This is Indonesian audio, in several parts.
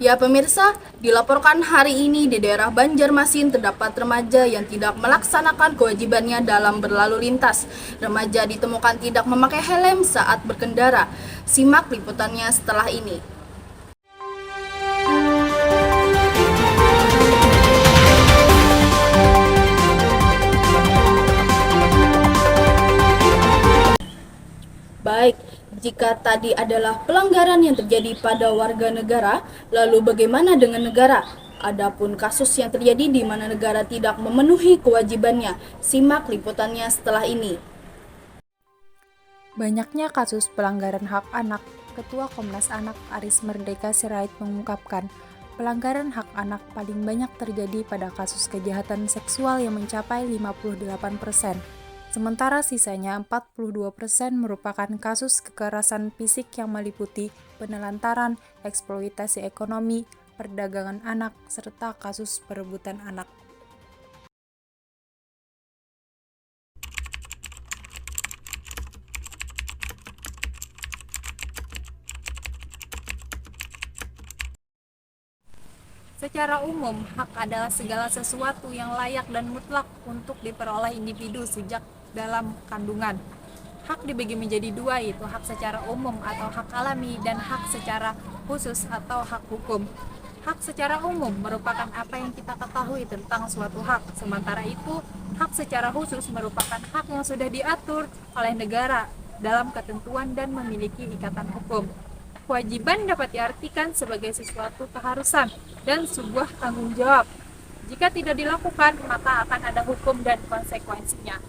Ya pemirsa, dilaporkan hari ini di daerah Banjarmasin terdapat remaja yang tidak melaksanakan kewajibannya dalam berlalu lintas. Remaja ditemukan tidak memakai helm saat berkendara. Simak liputannya setelah ini. Baik, jika tadi adalah pelanggaran yang terjadi pada warga negara, lalu bagaimana dengan negara? Adapun kasus yang terjadi di mana negara tidak memenuhi kewajibannya, simak liputannya setelah ini. Banyaknya kasus pelanggaran hak anak, Ketua Komnas Anak Aris Merdeka Sirait mengungkapkan, pelanggaran hak anak paling banyak terjadi pada kasus kejahatan seksual yang mencapai 58%. Sementara sisanya 42% merupakan kasus kekerasan fisik yang meliputi penelantaran, eksploitasi ekonomi, perdagangan anak, serta kasus perebutan anak. Secara umum, hak adalah segala sesuatu yang layak dan mutlak untuk diperoleh individu sejak dalam kandungan. Hak dibagi menjadi dua, yaitu hak secara umum atau hak alami dan hak secara khusus atau hak hukum. Hak secara umum merupakan apa yang kita ketahui tentang suatu hak, sementara itu hak secara khusus merupakan hak yang sudah diatur oleh negara dalam ketentuan dan memiliki ikatan hukum. Kewajiban dapat diartikan sebagai sesuatu keharusan dan sebuah tanggung jawab. Jika tidak dilakukan, maka akan ada hukum dan konsekuensinya.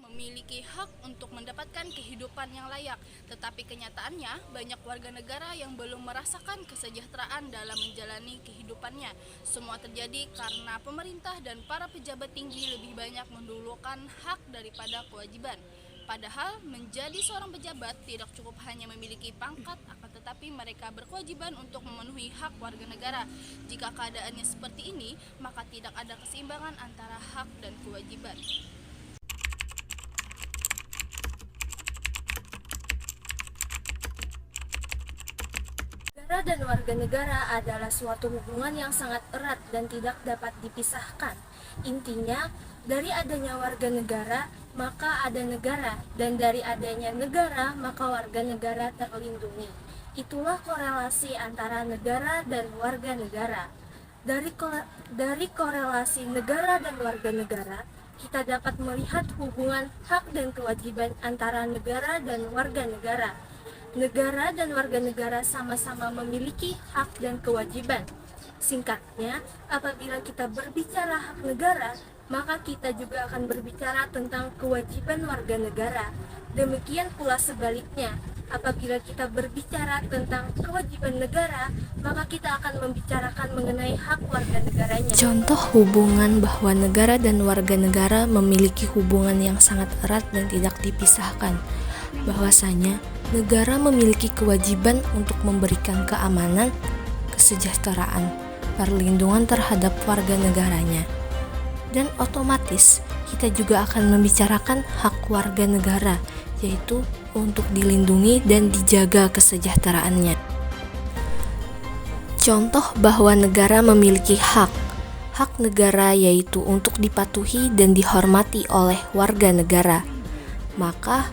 Memiliki hak untuk mendapatkan kehidupan yang layak, tetapi kenyataannya banyak warga negara yang belum merasakan kesejahteraan dalam menjalani kehidupannya. Semua terjadi karena pemerintah dan para pejabat tinggi lebih banyak mendahulukan hak daripada kewajiban. Padahal menjadi seorang pejabat tidak cukup hanya memiliki pangkat, akan tetapi mereka berkewajiban untuk memenuhi hak warga negara. Jika keadaannya seperti ini, maka tidak ada keseimbangan antara hak dan kewajiban. Negara dan warga negara adalah suatu hubungan yang sangat erat dan tidak dapat dipisahkan. Intinya, dari adanya warga negara, maka ada negara, dan dari adanya negara, maka warga negara terlindungi. Itulah korelasi antara negara dan warga negara. Dari korelasi negara dan warga negara, kita dapat melihat hubungan hak dan kewajiban antara negara dan warga negara. Negara dan warga negara sama-sama memiliki hak dan kewajiban. Singkatnya, apabila kita berbicara hak negara, maka kita juga akan berbicara tentang kewajiban warga negara. Demikian pula sebaliknya, apabila kita berbicara tentang kewajiban negara, maka kita akan membicarakan mengenai hak warga negaranya. Contoh hubungan bahwa negara dan warga negara memiliki hubungan yang sangat erat dan tidak dipisahkan. Bahwasanya negara memiliki kewajiban untuk memberikan keamanan, kesejahteraan, perlindungan terhadap warga negaranya. Dan otomatis kita juga akan membicarakan hak warga negara, yaitu untuk dilindungi dan dijaga kesejahteraannya. Contoh bahwa negara memiliki hak. Hak negara yaitu untuk dipatuhi dan dihormati oleh warga negara. Maka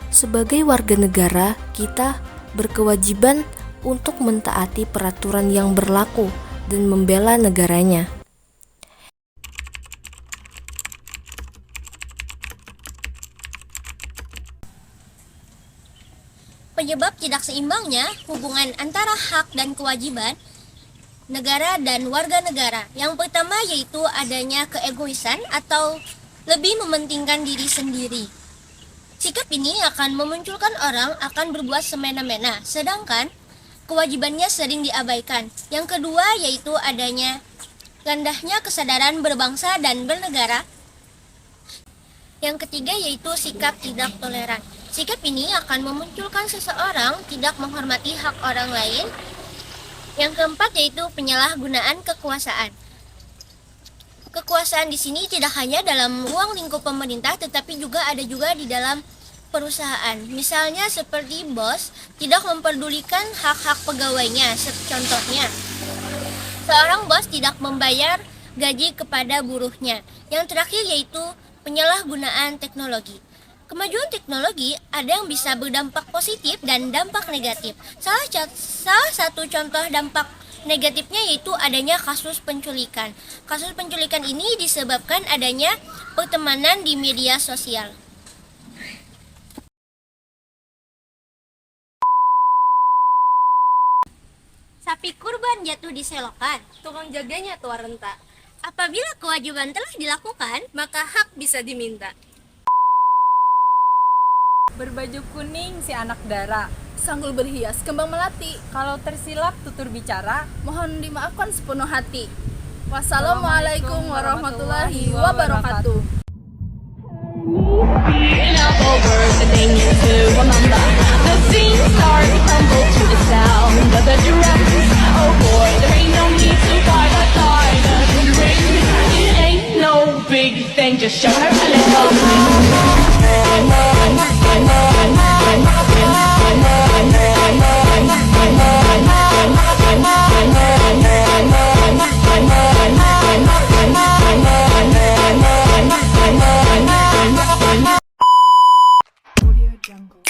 sebagai warga negara, kita berkewajiban untuk mentaati peraturan yang berlaku dan membela negaranya. Penyebab tidak seimbangnya hubungan antara hak dan kewajiban negara dan warga negara. Yang pertama yaitu adanya keegoisan atau lebih mementingkan diri sendiri. Sikap ini akan memunculkan orang akan berbuat semena-mena, sedangkan kewajibannya sering diabaikan. Yang kedua yaitu adanya rendahnya kesadaran berbangsa dan bernegara. Yang ketiga yaitu sikap tidak toleran. Sikap ini akan memunculkan seseorang tidak menghormati hak orang lain. Yang keempat yaitu penyalahgunaan kekuasaan. Kekuasaan di sini tidak hanya dalam ruang lingkup pemerintah, tetapi juga ada juga di dalam perusahaan. Misalnya seperti bos tidak memperdulikan hak-hak pegawainya. Contohnya, seorang bos tidak membayar gaji kepada buruhnya. Yang terakhir yaitu penyalahgunaan teknologi. Kemajuan teknologi ada yang bisa berdampak positif dan dampak negatif. Salah satu contoh dampak negatifnya yaitu adanya kasus penculikan. Kasus penculikan ini disebabkan adanya pertemanan di media sosial. Sapi kurban jatuh di selokan. Tukang jaganya tua renta. Apabila kewajiban telah dilakukan, Maka hak bisa diminta. Berbaju kuning si anak dara, Sanggul berhias kembang melati. kalau tersilap tutur bicara. Mohon dimaafkan sepenuh hati. Wassalamualaikum warahmatullahi wabarakatuh. Up over the danger to remember. The scene starts to crumble to the sound of the drums. Oh boy, there ain't no need to fight a side of the ring. It ain't no big thing, just show her a little. Audio Jungle.